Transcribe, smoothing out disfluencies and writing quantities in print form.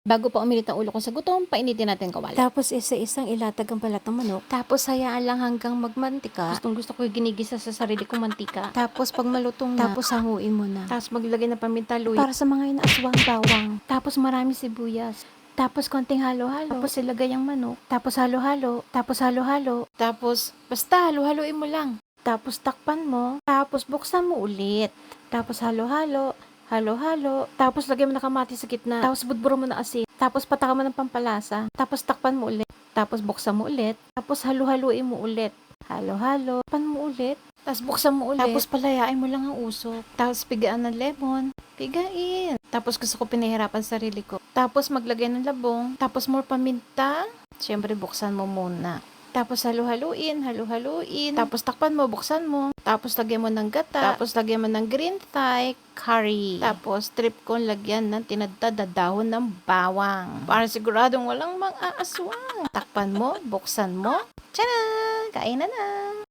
Bago pa uminit ang ulo ko sa gutom, painitin natin kawali. Tapos isa-isang ilatag ang balat ng manok. Tapos hayaan lang hanggang magmantika. Gustong gusto ko yung ginigisa sa sarili kong mantika. Tapos pag malutong na, Tapos hanguin mo na. tapos maglagay ng paminta, luya. Para sa mga inaaswang bawang. Tapos marami sibuyas. Tapos konting halo-halo. Tapos ilagay ang manok. Tapos halo-halo. Tapos halo-halo. Tapos basta halo-haloin mo lang. Tapos takpan mo. Tapos buksan mo ulit. Tapos halo-halo. Halo-halo. Tapos lagyan mo na kamatis sa gitna. Tapos budburo mo na asin. Tapos patakan mo ng pampalasa. Tapos takpan mo ulit. Tapos buksan mo ulit. Tapos halo-haloin mo ulit. Halo-halo. Takpan mo ulit. Tapos buksan mo ulit. Tapos palayain mo lang ang usok. Tapos pigaan ng lemon. Pigain. Tapos gusto ko pinahirapan sarili ko. Tapos maglagay ng labong. Tapos more paminta. Siyempre buksan mo muna. Tapos halo-haluin, halo-haluin. Tapos takpan mo, buksan mo. Tapos lagyan mo ng gata. Tapos lagyan mo ng green Thai curry. Tapos trip ko lagyan ng tinadtad na dahon ng bawang. Para siguradong walang mang-aaswang. Takpan mo, buksan mo. Tcharan! Kain na na!